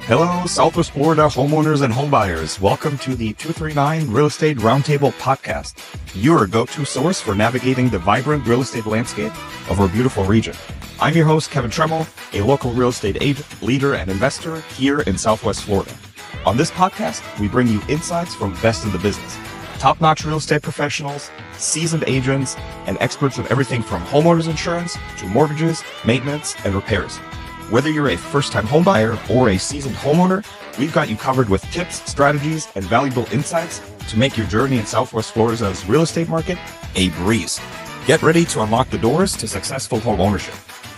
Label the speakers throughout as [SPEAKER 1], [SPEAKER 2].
[SPEAKER 1] Hello, Southwest Florida homeowners and homebuyers. Welcome to the 239 Real Estate Roundtable podcast, your go-to source for navigating the vibrant real estate landscape of our beautiful region. I'm your host, Kevin Tremmel, a local real estate agent, leader, and investor here in Southwest Florida. On this podcast, we bring you insights from the best in the business, top-notch real estate professionals, seasoned agents, and experts of everything from homeowners insurance to mortgages, maintenance, and repairs. Whether you're a first-time homebuyer or a seasoned homeowner, we've got you covered with tips, strategies, and valuable insights to make your journey in Southwest Florida's real estate market a breeze. Get ready to unlock the doors to successful home ownership.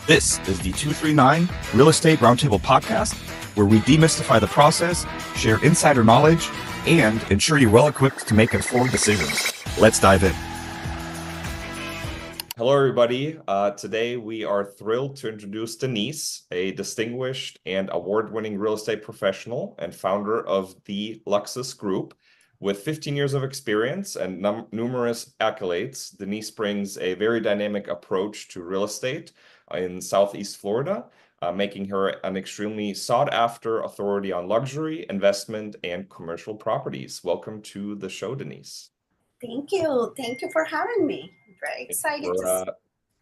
[SPEAKER 1] This is the 239 Real Estate Roundtable podcast, where we demystify the process, share insider knowledge, and ensure you're well equipped to make informed decisions. Let's dive in. Hello, everybody. Today, we are thrilled to introduce Denice, a distinguished and award-winning real estate professional and founder of the Luxus Group. With 15 years of experience and numerous accolades, Denice brings a very dynamic approach to real estate in Southeast Florida, making her an extremely sought-after authority on luxury, investment, and commercial properties. Welcome to the show, Denice.
[SPEAKER 2] Thank you. Thank you for having me. I'm very excited to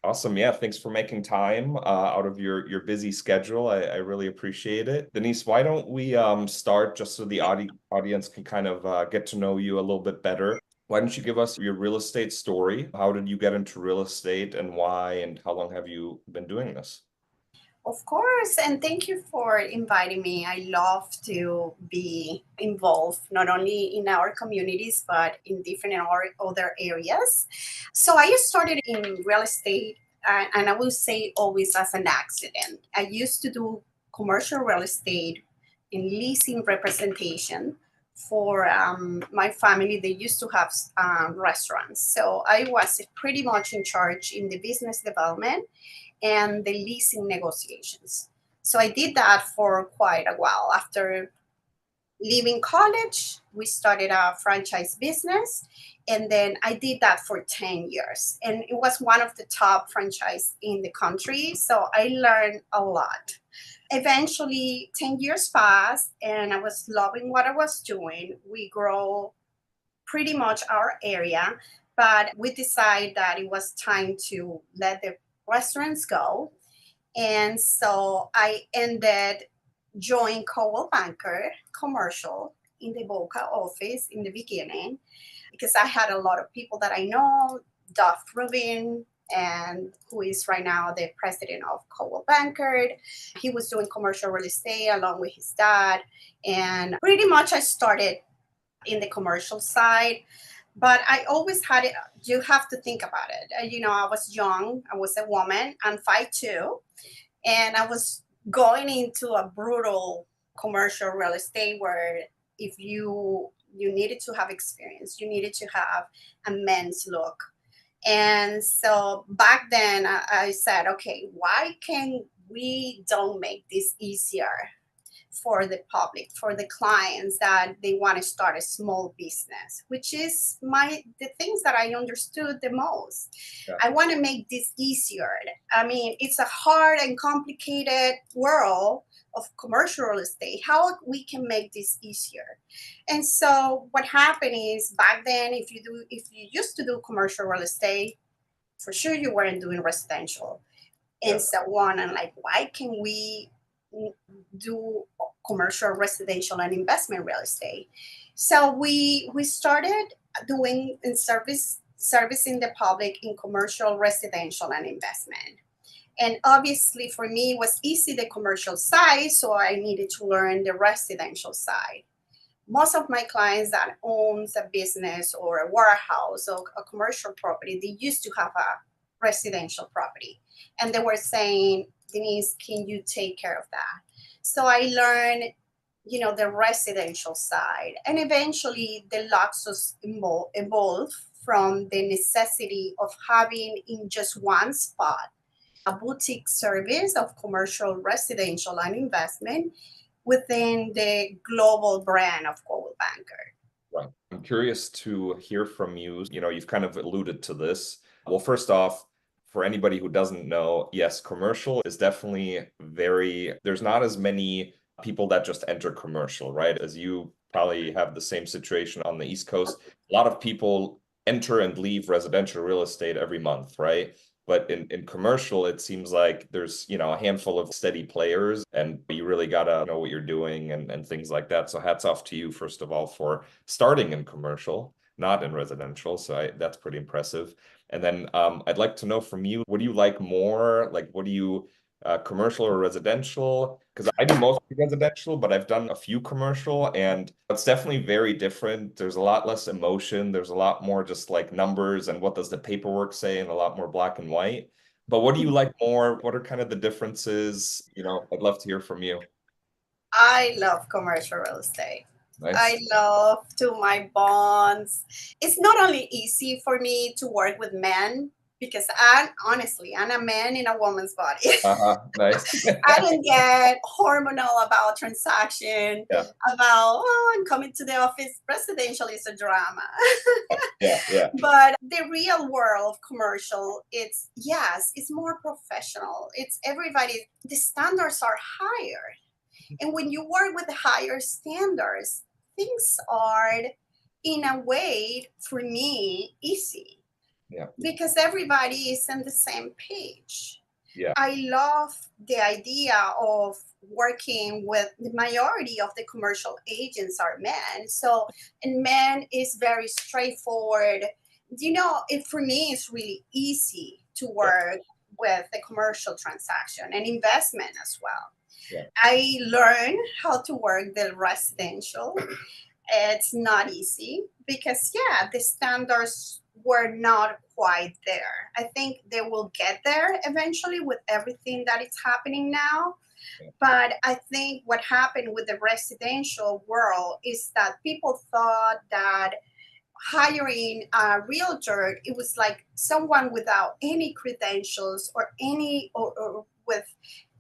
[SPEAKER 1] Awesome. Yeah. Thanks for making time out of your busy schedule. I really appreciate it. Denice, why don't we start just so the audience can kind of get to know you a little bit better? Why don't you give us your real estate story? How did you get into real estate and why, and how long have you been doing this?
[SPEAKER 2] Of course, and thank you for inviting me. I love to be involved not only in our communities, but in different other areas. So I started in real estate, and I will say always as an accident. I used to do commercial real estate in leasing representation for my family. They used to have restaurants. So I was pretty much in charge in the business development and the leasing negotiations. So I did that for quite a while. After leaving college, we started a franchise business, and then I did that for 10 years. And it was one of the top franchise in the country, so I learned a lot. Eventually, 10 years passed, and I was loving what I was doing. We grow pretty much our area, but we decided that it was time to let the restaurants go. And so I joined Coldwell Banker Commercial in the Boca office in the beginning because I had a lot of people that I know, Duff Rubin, and who is right now the president of Coldwell Banker. He was doing commercial real estate along with his dad. And pretty much I started in the commercial side. But I always had it, you have to think about it. I was young, I was a woman, I'm 5'2", and I was going into a brutal commercial real estate where if you needed to have experience, you needed to have a men's look. And so back then I said, okay, why can we don't make this easier for the public, for the clients that they want to start a small business, which is the things that I understood the most. Yeah. I want to make this easier. I mean, it's a hard and complicated world of commercial real estate. How we can make this easier? And so what happened is back then, if you used to do commercial real estate, for sure you weren't doing residential and so on. And like, why can we do commercial, residential, and investment real estate? So we started doing in servicing the public in commercial, residential, and investment. And obviously for me, it was easy the commercial side, so I needed to learn the residential side. Most of my clients that owns a business or a warehouse or a commercial property, they used to have a residential property. And they were saying, Denice, can you take care of that? So I learned, the residential side. And eventually the Luxus evolved from the necessity of having in just one spot a boutique service of commercial, residential, and investment within the global brand of Coldwell Banker.
[SPEAKER 1] Right. I'm curious to hear from you. You've kind of alluded to this. Well, first off, for anybody who doesn't know, yes, commercial is definitely there's not as many
[SPEAKER 3] people that just enter commercial, right? As you probably have the same situation on the East Coast, a lot of people enter and leave residential real estate every month, right? But in commercial, it seems like there's, a handful of steady players and you really gotta know what you're doing and things like that. So hats off to you, first of all, for starting in commercial, not in residential. So that's pretty impressive. And then I'd like to know from you, what do you like more? Like, what do you commercial or residential? Because I do mostly residential, but I've done a few commercial and it's definitely very different. There's a lot less emotion. There's a lot more just like numbers and what does the paperwork say and a lot more black and white. But what do you like more? What are kind of the differences? I'd love to hear from you.
[SPEAKER 2] I love commercial real estate.
[SPEAKER 3] Nice.
[SPEAKER 2] I love to my bonds. It's not only easy for me to work with men because I'm a man in a woman's body.
[SPEAKER 3] Nice.
[SPEAKER 2] I don't get hormonal about transaction,
[SPEAKER 3] Yeah.
[SPEAKER 2] about, I'm coming to the office. Residential is a drama.
[SPEAKER 3] Yeah.
[SPEAKER 2] But the real world of commercial, it's more professional. It's everybody, the standards are higher. And when you work with higher standards, things are, in a way, for me, easy.
[SPEAKER 3] Yeah.
[SPEAKER 2] Because everybody is on the same page.
[SPEAKER 3] Yeah.
[SPEAKER 2] I love the idea of working with the majority of the commercial agents are men. So, and men is very straightforward. For me, it's really easy to work with the commercial transaction and investment as well.
[SPEAKER 3] Yeah.
[SPEAKER 2] I learned how to work the residential. It's not easy because, the standards were not quite there. I think they will get there eventually with everything that is happening now.
[SPEAKER 3] Yeah.
[SPEAKER 2] But I think what happened with the residential world is that people thought that hiring a realtor, it was like someone without any credentials or with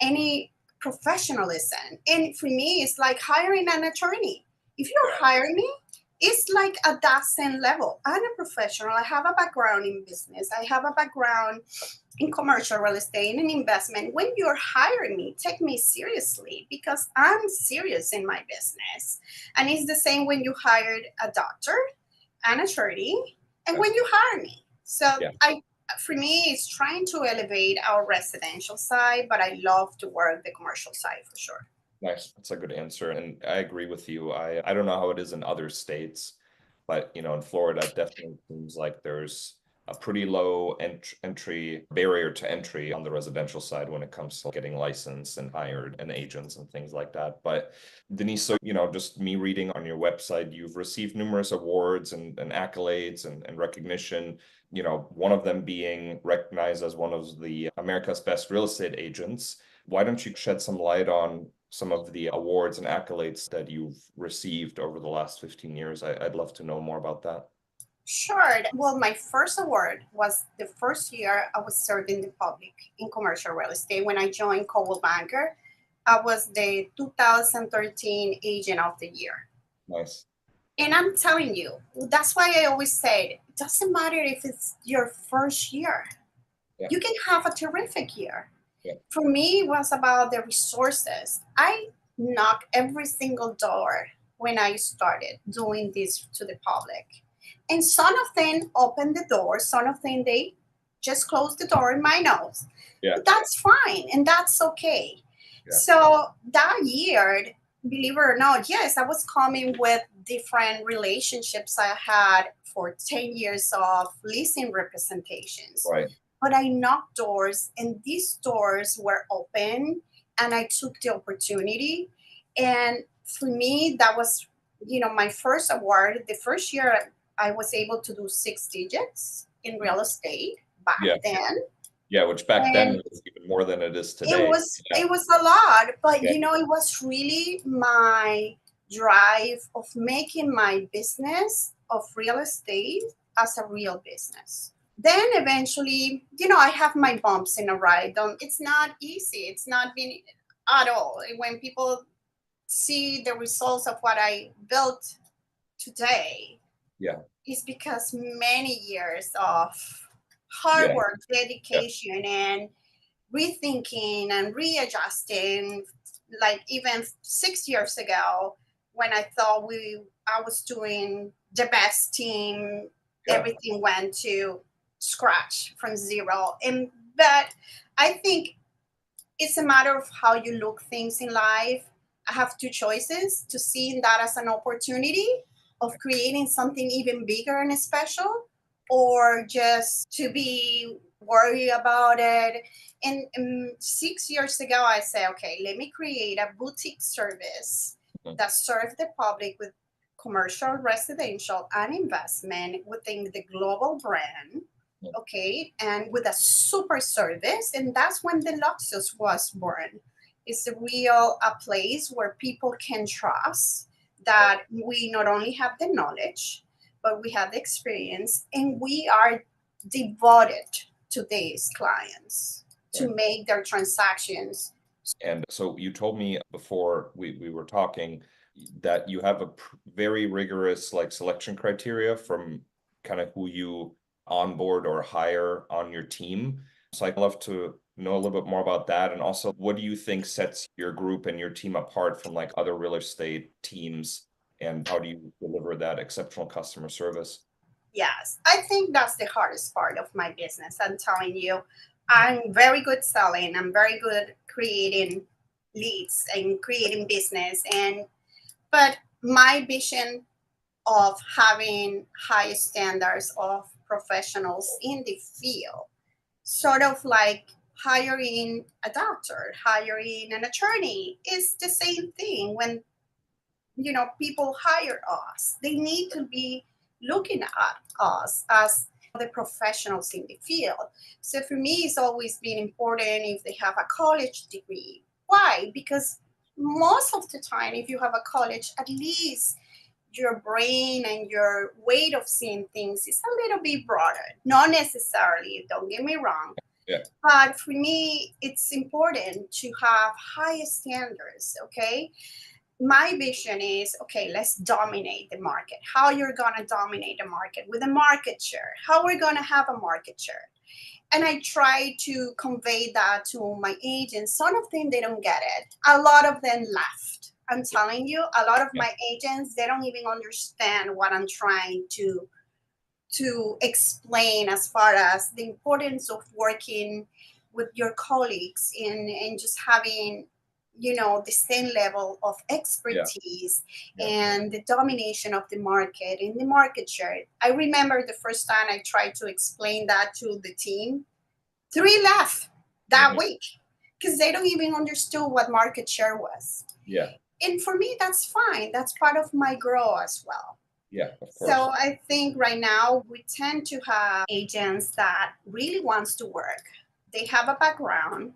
[SPEAKER 2] any professionalism. And for me, it's like hiring an attorney. If you hire me, it's like a dozen level. I'm a professional. I have a background in business. I have a background in commercial real estate and investment. When you're hiring me, take me seriously because I'm serious in my business. And it's the same when you hired a doctor, an attorney, and when you hire me. So for me, it's trying to elevate our residential side, but I love to work the commercial side for sure.
[SPEAKER 3] Nice. That's a good answer. And I agree with you. I don't know how it is in other states, but in Florida, it definitely seems like there's a pretty low entry barrier to entry on the residential side when it comes to getting licensed and hired and agents and things like that. But Denice, so just me reading on your website, you've received numerous awards and accolades and recognition. One of them being recognized as one of the America's best real estate agents. Why don't you shed some light on some of the awards and accolades that you've received over the last 15 years? I'd love to know more about that.
[SPEAKER 2] Sure. Well, my first award was the first year I was serving the public in commercial real estate. When I joined Coldwell Banker, I was the 2013 Agent of the Year.
[SPEAKER 3] Nice.
[SPEAKER 2] And I'm telling you, that's why I always say, it doesn't matter if it's your first year. Yeah. You can have a terrific year. Yeah. For me, it was about the resources. I knocked every single door when I started doing this to the public. And some of them opened the door, some of them they just closed the door in my nose. Yeah. But that's fine, and that's okay. Yeah. So that year, believe it or not, yes, I was coming with different relationships I had for 10 years of leasing representations.
[SPEAKER 3] Right.
[SPEAKER 2] But I knocked doors, and these doors were open, and I took the opportunity. And for me, that was, my first award. The first year, I was able to do 6 digits in real estate back then.
[SPEAKER 3] Yeah, which back then was even more than it is today.
[SPEAKER 2] It was a lot, but it was really my drive of making my business of real estate as a real business. Then eventually, I have my bumps in the ride. It's not easy. It's not been at all. When people see the results of what I built today, it's because many years of hard work, dedication, and rethinking and readjusting like even 6 years ago, when I thought I was doing the best team, everything went to scratch from zero. But I think it's a matter of how you look things in life. I have two choices: to see that as an opportunity of creating something even bigger and special, or just to be worried about it. And 6 years ago, I said, okay, let me create a boutique service that serves the public with commercial, residential, and investment within the global brand. Okay, and with a super service. And that's when the Luxus was born. It's a real a place where people can trust that we not only have the knowledge, but we have the experience, and we are devoted to these clients to make their transactions.
[SPEAKER 3] And so you told me before we were talking that you have a very rigorous like selection criteria from kind of who you onboard or hire on your team. So I'd love to know a little bit more about that. And also, what do you think sets your group and your team apart from like other real estate teams? And how do you deliver that exceptional customer service?
[SPEAKER 2] Yes, I think that's the hardest part of my business. I'm telling you, I'm very good selling. I'm very good creating leads and creating business. But my vision of having high standards of professionals in the field, sort of like hiring a doctor, hiring an attorney, is the same thing. When people hire us, they need to be looking at us as the professionals in the field. So for me, it's always been important if they have a college degree. Why? Because most of the time, if you have a college, at least your brain and your way of seeing things is a little bit broader. Not necessarily, don't get me wrong.
[SPEAKER 3] Yeah.
[SPEAKER 2] But for me, it's important to have high standards, okay? My vision is, okay, let's dominate the market. How you're going to dominate the market with a market share? How we're going to have a market share? And I try to convey that to my agents. Some of them, they don't get it. A lot of them left. I'm telling you, a lot of my agents, they don't even understand what I'm trying to explain as far as the importance of working with your colleagues and just having the same level of expertise and the domination of the market and the market share. I remember the first time I tried to explain that to the team, 3 left that week because they don't even understood what market share was.
[SPEAKER 3] Yeah.
[SPEAKER 2] And for me, that's fine. That's part of my growth as well.
[SPEAKER 3] Yeah, of course.
[SPEAKER 2] So I think right now we tend to have agents that really wants to work. They have a background,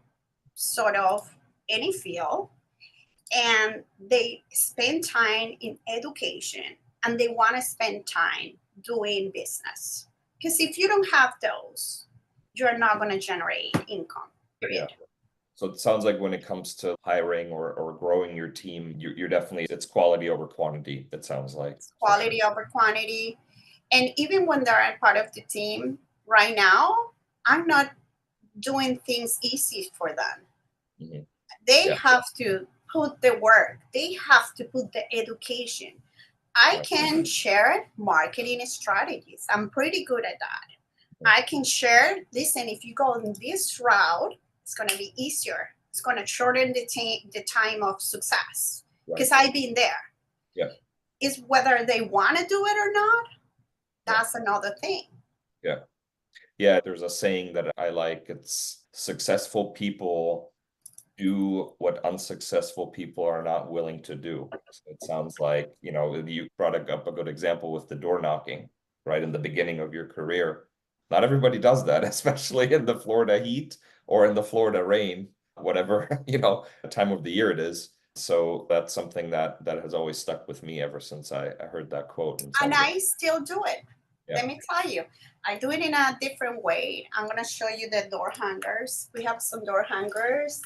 [SPEAKER 2] sort of any field, and they spend time in education, and they want to spend time doing business. Because if you don't have those, you're not going to generate income, period.
[SPEAKER 3] Yeah. So it sounds like when it comes to hiring or growing your team, you're definitely, it's quality over quantity, it sounds like.
[SPEAKER 2] It's quality over quantity. And even when they're a part of the team, right now, I'm not doing things easy for them. They have to put the work. They have to put the education. I can share marketing strategies. I'm pretty good at that. I can share, listen, if you go in this route, it's going to be easier. It's going to shorten the time of success because I've been there.
[SPEAKER 3] Yeah.
[SPEAKER 2] Is whether they want to do it or not, that's another thing.
[SPEAKER 3] Yeah. Yeah, there's a saying that I like. It's successful people do what unsuccessful people are not willing to do. So it sounds like, you brought up a good example with the door knocking, right? In the beginning of your career. Not everybody does that, especially in the Florida heat or in the Florida rain, whatever, time of the year it is. So that's something that has always stuck with me ever since I heard that quote.
[SPEAKER 2] And I still do it. Yeah. Let me tell you, I do it in a different way. I'm going to show you the door hangers. We have some door hangers.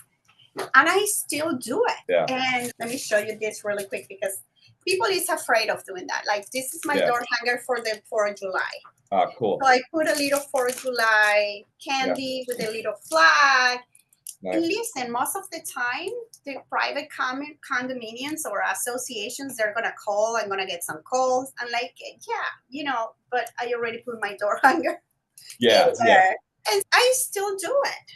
[SPEAKER 2] And I still do it.
[SPEAKER 3] Yeah.
[SPEAKER 2] And let me show you this really quick because people is afraid of doing that. Like this is my door hanger for the 4th of July.
[SPEAKER 3] Ah, cool.
[SPEAKER 2] So I put a little 4th of July candy with a little flag. And
[SPEAKER 3] Nice.
[SPEAKER 2] listen, most of the time, the private condominiums or associations, they're gonna call. I'm gonna get some calls. I'm like, yeah, but I already put my door hanger
[SPEAKER 3] Yeah,
[SPEAKER 2] in
[SPEAKER 3] yeah.
[SPEAKER 2] there, and I still do it.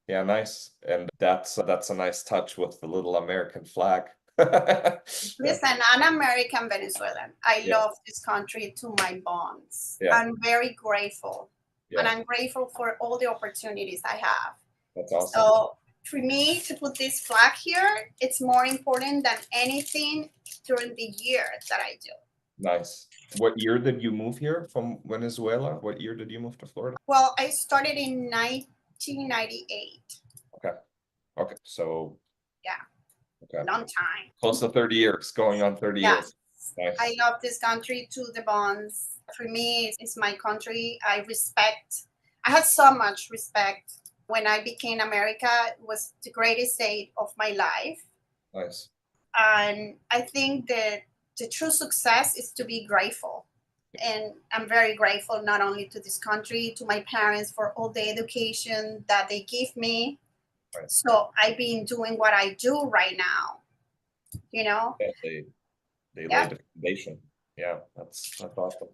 [SPEAKER 3] Yeah, nice. And that's a nice touch with the little American flag. That's
[SPEAKER 2] Listen, I'm American Venezuelan. I
[SPEAKER 3] yeah,
[SPEAKER 2] love this country to my bones.
[SPEAKER 3] yeah,
[SPEAKER 2] I'm very grateful, and
[SPEAKER 3] yeah.
[SPEAKER 2] I'm grateful for all the opportunities I have.
[SPEAKER 3] That's awesome.
[SPEAKER 2] So for me to put this flag here, it's more important than anything during the year that I do.
[SPEAKER 3] Nice. What year did you move here from Venezuela? What year did you move to Florida?
[SPEAKER 2] Well, I started in 1998.
[SPEAKER 3] Okay. Okay. So,
[SPEAKER 2] Yeah,
[SPEAKER 3] okay.
[SPEAKER 2] long time.
[SPEAKER 3] Close to 30 years, going on 30
[SPEAKER 2] Yes,
[SPEAKER 3] years.
[SPEAKER 2] I
[SPEAKER 3] Nice.
[SPEAKER 2] love this country to the bones. For me, it's my country. I had so much respect. When I became America, it was the greatest day of my life.
[SPEAKER 3] Nice.
[SPEAKER 2] And I think that the true success is to be grateful. And I'm very grateful not only to this country, to my parents for all the education that they give me.
[SPEAKER 3] Right.
[SPEAKER 2] So I've been doing what I do right now, you know?
[SPEAKER 3] Yeah, they
[SPEAKER 2] Yeah.
[SPEAKER 3] laid the foundation. Yeah, that's awesome.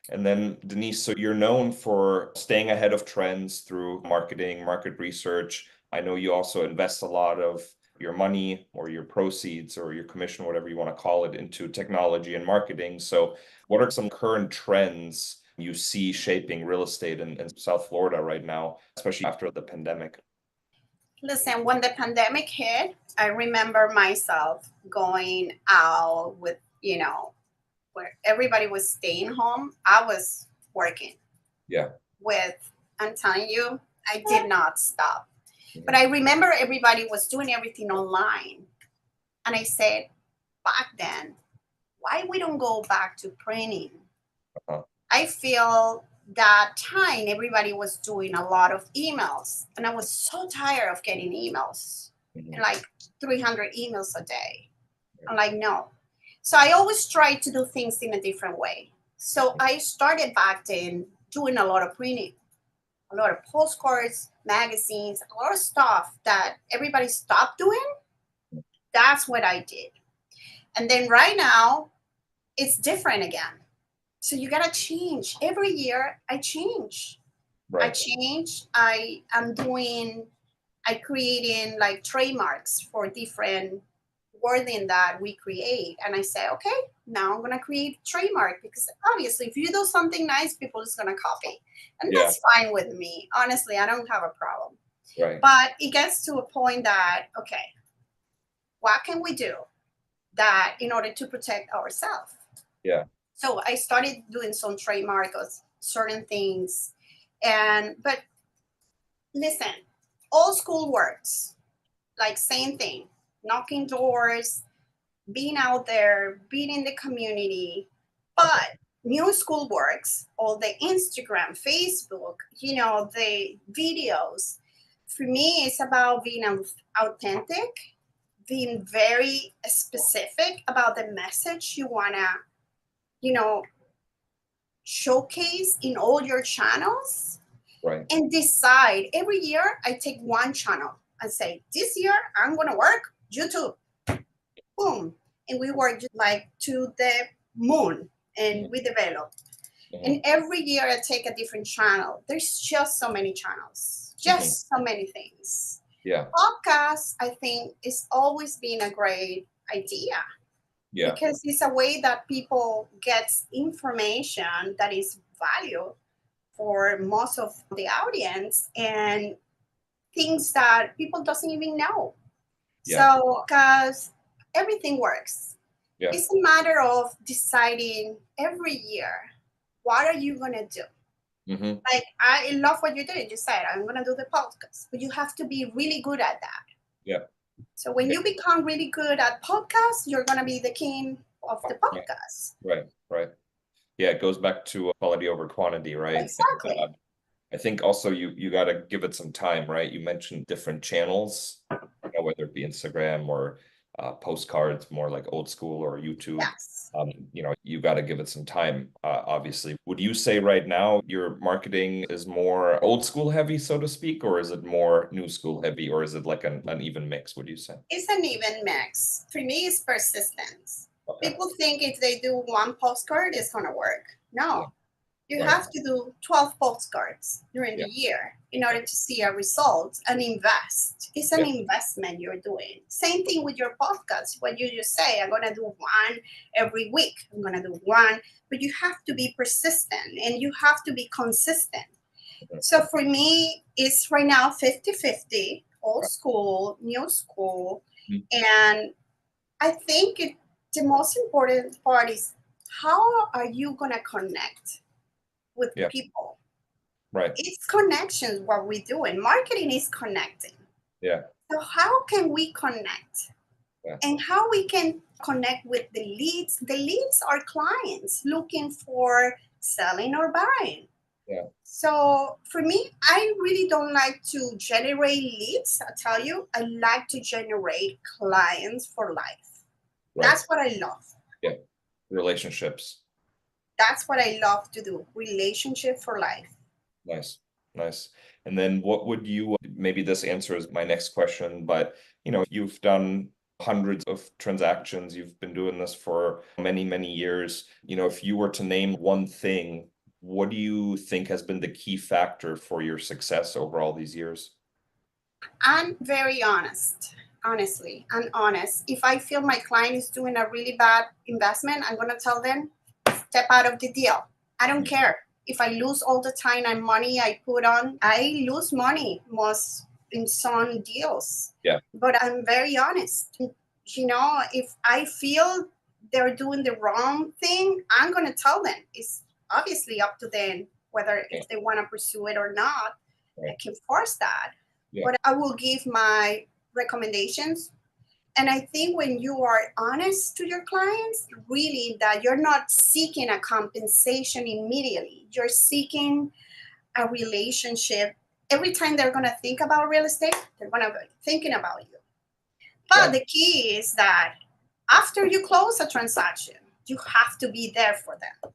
[SPEAKER 3] And then Denise, so you're known for staying ahead of trends through marketing, market research. I know you also invest a lot of your money or your proceeds or your commission, whatever you want to call it, into technology and marketing. So what are some current trends you see shaping real estate in South Florida right now, especially after the pandemic?
[SPEAKER 2] Listen, when the pandemic hit, I remember myself going out with, where everybody was staying home. I was working
[SPEAKER 3] Yeah.
[SPEAKER 2] I'm telling you, I did not stop.
[SPEAKER 3] Mhm.
[SPEAKER 2] But I remember everybody was doing everything online. And I said, back then, why we don't go back to printing?
[SPEAKER 3] Uh-huh.
[SPEAKER 2] I feel that time everybody was doing a lot of emails. And I was so tired of getting emails,
[SPEAKER 3] Mhm.
[SPEAKER 2] and like 300 emails a day. I'm like, no. So I always try to do things in a different way. So I started back then doing a lot of printing, a lot of postcards, magazines, a lot of stuff that everybody stopped doing. That's what I did. And then right now, it's different again. So you gotta change. Every year I change. I
[SPEAKER 3] Right.
[SPEAKER 2] change. I creating like trademarks for different wording that we create. And I say, okay, now I'm gonna create trademark because obviously if you do something nice, people is gonna copy. And
[SPEAKER 3] Yeah.
[SPEAKER 2] that's fine with me. Honestly, I don't have a problem.
[SPEAKER 3] Right.
[SPEAKER 2] But it gets to a point that, okay, what can we do that in order to protect ourselves?
[SPEAKER 3] Yeah.
[SPEAKER 2] So I started doing some trademark of certain things. But listen, old school works, like same thing, knocking doors, being out there, being in the community. But new school works, all the Instagram, Facebook, the videos. For me, it's about being authentic, being very specific about the message you want to, you know, showcase in all your channels,
[SPEAKER 3] Right.
[SPEAKER 2] and decide every year I take one channel and say, this year I'm going to work YouTube. Boom. And we work just like to the moon and
[SPEAKER 3] Mhm.
[SPEAKER 2] we develop.
[SPEAKER 3] Mhm.
[SPEAKER 2] And every year I take a different channel. There's just so many channels, just so many things.
[SPEAKER 3] Yeah.
[SPEAKER 2] Podcast, I think, is always been a great idea
[SPEAKER 3] Yeah.
[SPEAKER 2] because it's a way that people get information that is value for most of the audience and things that people doesn't even know.
[SPEAKER 3] Yeah.
[SPEAKER 2] So, because everything works,
[SPEAKER 3] Yeah.
[SPEAKER 2] it's a matter of deciding every year, what are you going to do?
[SPEAKER 3] Mm-hmm.
[SPEAKER 2] Like, I love what you did. You said, I'm going to do the podcast, but you have to be really good at that.
[SPEAKER 3] Yeah.
[SPEAKER 2] So when you become really good at podcasts, you're going to be the king of the podcast.
[SPEAKER 3] Right. Right. Yeah, it goes back to quality over quantity, right?
[SPEAKER 2] Exactly.
[SPEAKER 3] And, I think also you got to give it some time, right? You mentioned different channels, whether it be Instagram or postcards, more like old school, or YouTube.
[SPEAKER 2] Yes.
[SPEAKER 3] You got to give it some time, obviously. Would you say right now your marketing is more old school heavy, so to speak, or is it more new school heavy, or is it like an even mix, would you say?
[SPEAKER 2] It's an even mix. For me, it's persistence.
[SPEAKER 3] Okay.
[SPEAKER 2] People think if they do one postcard, it's going to work.
[SPEAKER 3] Yeah.
[SPEAKER 2] No, you
[SPEAKER 3] Right.
[SPEAKER 2] have to do 12 postcards during
[SPEAKER 3] Yeah.
[SPEAKER 2] the year in order to see a result and invest. It's an
[SPEAKER 3] Yeah.
[SPEAKER 2] investment you're doing. Same thing with your podcast. What you just say, I'm going to do one every week. I'm going to do one. But you have to be persistent and you have to be consistent.
[SPEAKER 3] Mhm.
[SPEAKER 2] So for me, it's right now 50-50, old school, new school.
[SPEAKER 3] Mhm.
[SPEAKER 2] And I think the most important part is how are you going to connect with
[SPEAKER 3] Yeah.
[SPEAKER 2] people?
[SPEAKER 3] Right.
[SPEAKER 2] It's connections what we do, and marketing is connecting.
[SPEAKER 3] Yeah.
[SPEAKER 2] So how can we connect?
[SPEAKER 3] Yeah.
[SPEAKER 2] And how we can connect with the leads? The leads are clients looking for selling or buying.
[SPEAKER 3] Yeah.
[SPEAKER 2] So for me, I really don't like to generate leads. I tell you, I like to generate clients for life.
[SPEAKER 3] Right.
[SPEAKER 2] That's what I love.
[SPEAKER 3] Yeah. Relationships.
[SPEAKER 2] That's what I love to do. Relationship for life.
[SPEAKER 3] Nice. Nice. And then what would you, maybe this answers my next question, but you've done hundreds of transactions, you've been doing this for many, many years. If you were to name one thing, what do you think has been the key factor for your success over all these years?
[SPEAKER 2] I'm very honest. Honestly, I'm honest. If I feel my client is doing a really bad investment, I'm going to tell them, step out of the deal. I don't care. If I lose all the time and money I put on, I lose money most in some deals.
[SPEAKER 3] Yeah.
[SPEAKER 2] But I'm very honest. If I feel they're doing the wrong thing, I'm going to tell them. It's obviously up to them whether if they want to pursue it or not.
[SPEAKER 3] Right.
[SPEAKER 2] I can force that.
[SPEAKER 3] Yeah.
[SPEAKER 2] But I will give my recommendations. And I think when you are honest to your clients, really that you're not seeking a compensation immediately, you're seeking a relationship. Every time they're going to think about real estate, they're going to be thinking about you. But
[SPEAKER 3] Right.
[SPEAKER 2] the key is that after you close a transaction, you have to be there for them.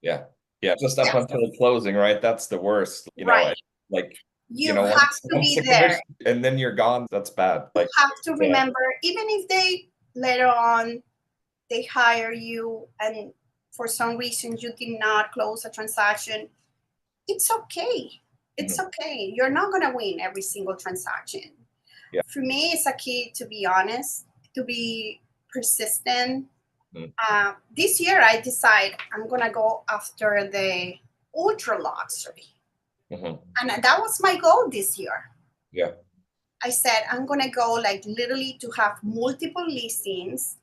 [SPEAKER 3] Yeah. Yeah. Just up until closing, right? That's the worst.
[SPEAKER 2] Right.
[SPEAKER 3] Like,
[SPEAKER 2] You have to be there.
[SPEAKER 3] And then you're gone. That's bad.
[SPEAKER 2] You have to remember, even if they later on they hire you and for some reason you did not close a transaction, it's okay. It's okay. You're not going to win every single transaction.
[SPEAKER 3] Yeah.
[SPEAKER 2] For me, it's a key to be honest, to be persistent. This year, I decide I'm going to go after the ultra luxury. And that was my goal this year.
[SPEAKER 3] Yeah.
[SPEAKER 2] I said, I'm going to go like literally to have multiple listings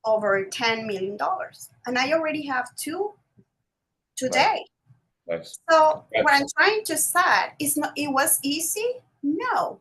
[SPEAKER 2] over $10 million. And I already have 2 today.
[SPEAKER 3] Nice.
[SPEAKER 2] So what I'm trying to say is not, it was easy? No.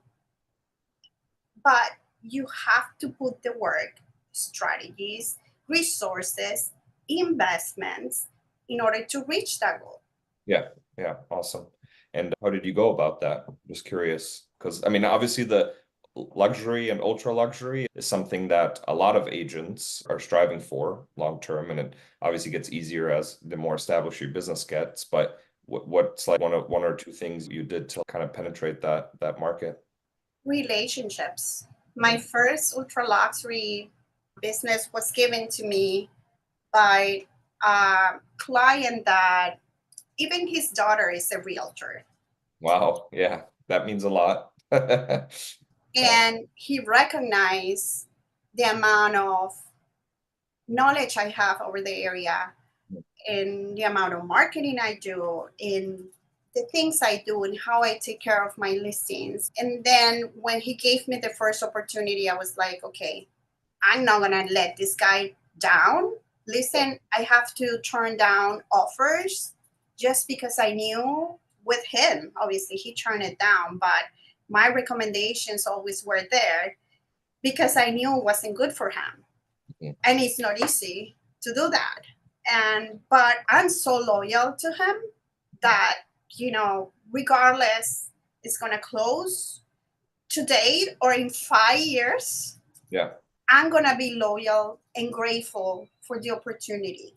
[SPEAKER 2] But you have to put the work, strategies, resources, investments in order to reach that goal.
[SPEAKER 3] Yeah. Yeah. Awesome. And how did you go about that? Just curious. Because obviously the luxury and ultra luxury is something that a lot of agents are striving for long term, and it obviously gets easier as the more established your business gets. But what's like one or two things you did to kind of penetrate that market?
[SPEAKER 2] Relationships. My first ultra luxury business was given to me by a client that even his daughter is a realtor.
[SPEAKER 3] Wow. Yeah, that means a lot.
[SPEAKER 2] And he recognized the amount of knowledge I have over the area and the amount of marketing I do and the things I do and how I take care of my listings. And then when he gave me the first opportunity, I was like, okay, I'm not going to let this guy down. Listen, I have to turn down offers just because I knew with him, obviously he turned it down, but my recommendations always were there because I knew it wasn't good for him. And it's not easy to do that. But I'm so loyal to him that, regardless it's going to close today or in 5 years,
[SPEAKER 3] yeah,
[SPEAKER 2] I'm going to be loyal and grateful for the opportunity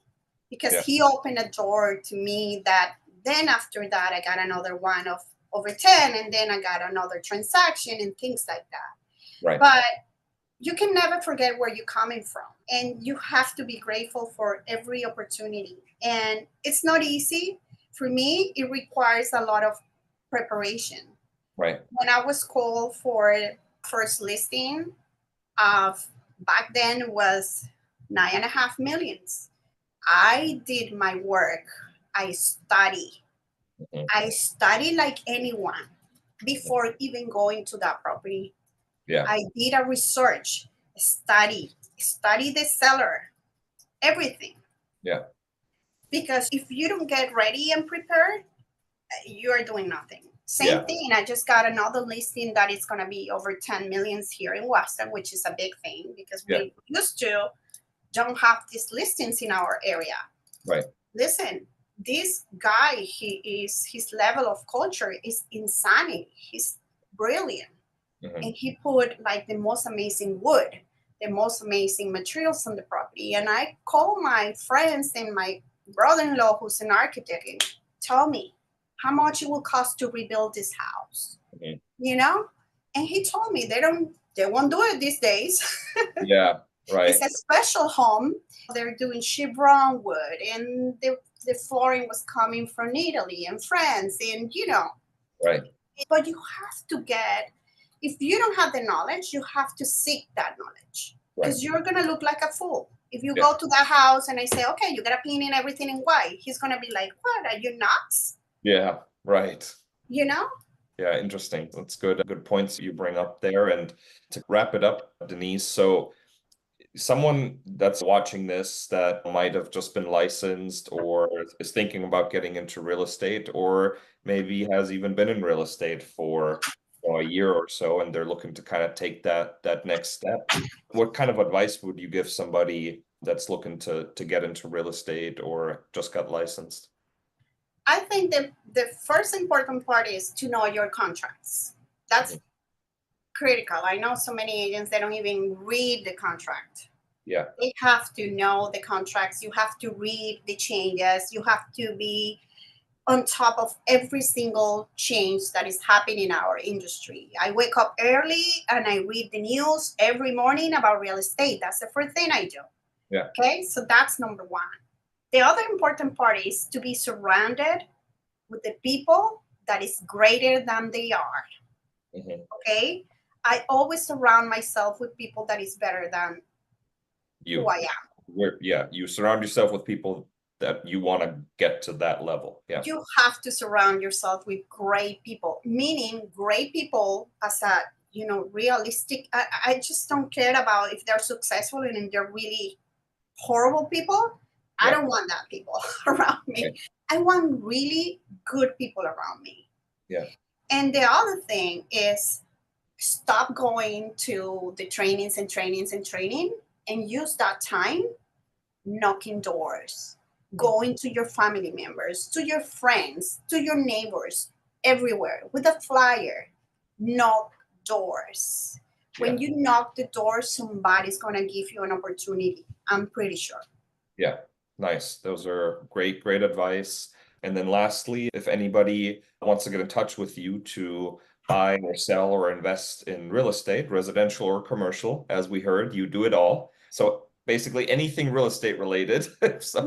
[SPEAKER 2] because
[SPEAKER 3] Yeah.
[SPEAKER 2] he opened a door to me that then after that, I got another one of over 10, and then I got another transaction and things like that.
[SPEAKER 3] Right.
[SPEAKER 2] But you can never forget where you're coming from, and you have to be grateful for every opportunity. And it's not easy. For me, it requires a lot of preparation.
[SPEAKER 3] Right.
[SPEAKER 2] When I was called for first listing, of back then was 9.5 millions. I did my work. I study.
[SPEAKER 3] Mhm.
[SPEAKER 2] I study like anyone before even going to that property.
[SPEAKER 3] Yeah.
[SPEAKER 2] I did a research, study the seller, everything.
[SPEAKER 3] Yeah.
[SPEAKER 2] Because if you don't get ready and prepared, you're doing nothing. Same
[SPEAKER 3] Yeah.
[SPEAKER 2] thing. I just got another listing that is going to be over 10 millions here in Weston, which is a big thing because
[SPEAKER 3] Yeah.
[SPEAKER 2] we used to don't have these listings in our area.
[SPEAKER 3] Right.
[SPEAKER 2] Listen, this guy, his level of culture is insanity. He's brilliant.
[SPEAKER 3] Mhm.
[SPEAKER 2] And he put like the most amazing wood, the most amazing materials on the property. And I call my friends and my brother-in-law, who's an architect, and tell me how much it will cost to rebuild this house.
[SPEAKER 3] Mhm.
[SPEAKER 2] You know? And he told me they won't do it these days.
[SPEAKER 3] Yeah. Right.
[SPEAKER 2] It's a special home. They're doing chevron wood, and the flooring was coming from Italy and France, and
[SPEAKER 3] Right.
[SPEAKER 2] but you have to get, if you don't have the knowledge, you have to seek that knowledge
[SPEAKER 3] Right.
[SPEAKER 2] because you're going to look like a fool. If you
[SPEAKER 3] Yeah.
[SPEAKER 2] go to that house and I say, okay, you got to paint in everything in white, he's going to be like, what, are you nuts?
[SPEAKER 3] Yeah. Right.
[SPEAKER 2] You know?
[SPEAKER 3] Yeah, interesting. That's good. Good points you bring up there. And to wrap it up, Denise, so someone that's watching this that might have just been licensed or is thinking about getting into real estate, or maybe has even been in real estate for a year or so, and they're looking to kind of take that next step. What kind of advice would you give somebody that's looking to get into real estate or just got licensed?
[SPEAKER 2] I think that the first important part is to know your contracts. That's
[SPEAKER 3] Mhm.
[SPEAKER 2] critical. I know so many agents, they don't even read the contract.
[SPEAKER 3] Yeah.
[SPEAKER 2] They have to know the contracts. You have to read the changes. You have to be on top of every single change that is happening in our industry. I wake up early and I read the news every morning about real estate. That's the first thing I do.
[SPEAKER 3] Yeah.
[SPEAKER 2] Okay, so that's number one. The other important part is to be surrounded with the people that is greater than they are.
[SPEAKER 3] Mhm.
[SPEAKER 2] Okay, I always surround myself with people that is better than who
[SPEAKER 3] You,
[SPEAKER 2] I am.
[SPEAKER 3] yeah, you surround yourself with people that you want to get to that level. Yeah.
[SPEAKER 2] You have to surround yourself with great people, meaning great people as a realistic. I just don't care about if they're successful and if they're really horrible people. I
[SPEAKER 3] Yeah.
[SPEAKER 2] don't want that people around me.
[SPEAKER 3] Right.
[SPEAKER 2] I want really good people around me.
[SPEAKER 3] Yeah.
[SPEAKER 2] And the other thing is stop going to the trainings and trainings and training and use that time knocking doors, going to your family members, to your friends, to your neighbors, everywhere with a flyer. Knock doors. When
[SPEAKER 3] Yeah.
[SPEAKER 2] you knock the door, somebody's going to give you an opportunity. I'm pretty sure.
[SPEAKER 3] Yeah. Nice. Those are great advice. And then lastly, if anybody wants to get in touch with you to buy or sell or invest in real estate, residential or commercial, as we heard, you do it all. So basically anything real estate related,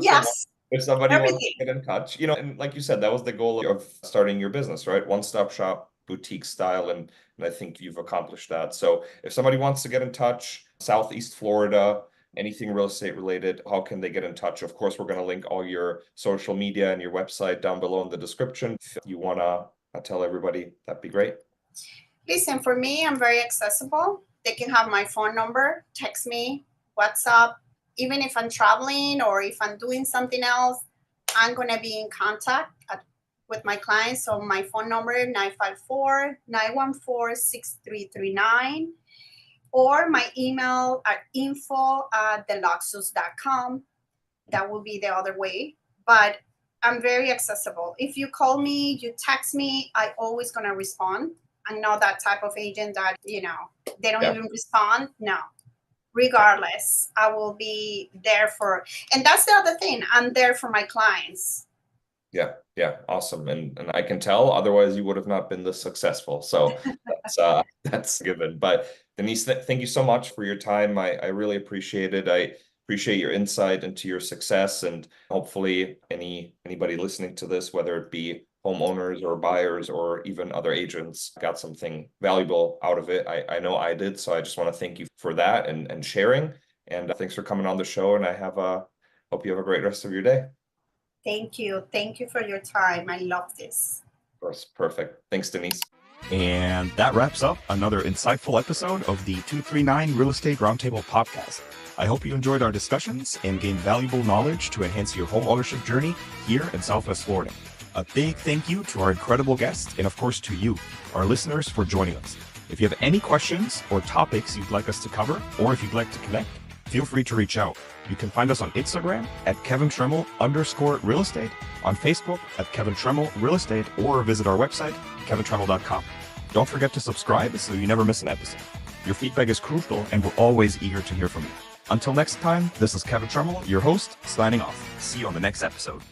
[SPEAKER 2] Yes,
[SPEAKER 3] if somebody wants
[SPEAKER 2] everything.
[SPEAKER 3] to get in touch, and like you said, that was the goal of starting your business, right? One-stop shop, boutique style, and I think you've accomplished that. So if somebody wants to get in touch, Southeast Florida, anything real estate related, how can they get in touch? Of course, we're going to link all your social media and your website down below in the description. If you want to tell everybody, that'd be great.
[SPEAKER 2] Listen, for me, I'm very accessible. They can have my phone number, text me, WhatsApp. Even if I'm traveling or if I'm doing something else, I'm going to be in contact with my clients. So my phone number, 954-914-6339, or my email at info@deluxus.com. That will be the other way. But I'm very accessible. If you call me, you text me, I always going to respond. I'm not that type of agent that, they don't
[SPEAKER 3] Yeah.
[SPEAKER 2] even respond. No. regardless. I will be there and that's the other thing. I'm there for my clients.
[SPEAKER 3] Yeah, awesome. And I can tell, otherwise you would have not been this successful. So that's given. But Denice, thank you so much for your time. I really appreciate it. I appreciate your insight into your success, and hopefully anybody listening to this, whether it be homeowners or buyers or even other agents, got something valuable out of it. I know I did. So I just want to thank you for that and sharing. And thanks for coming on the show. And hope you have a great rest of your day.
[SPEAKER 2] Thank you. Thank you for your time. I love this.
[SPEAKER 3] Of course. Perfect. Thanks, Denice.
[SPEAKER 1] And that wraps up another insightful episode of the 239 Real Estate Roundtable podcast. I hope you enjoyed our discussions and gained valuable knowledge to enhance your home ownership journey here in Southwest Florida. A big thank you to our incredible guests and, of course, to you, our listeners, for joining us. If you have any questions or topics you'd like us to cover, or if you'd like to connect, feel free to reach out. You can find us on Instagram at @KevinTremmel_real estate, on Facebook at Kevin Tremmel Real Estate, or visit our website, kevintremmel.com. Don't forget to subscribe so you never miss an episode. Your feedback is crucial, and we're always eager to hear from you. Until next time, this is Kevin Tremmel, your host, signing off. See you on the next episode.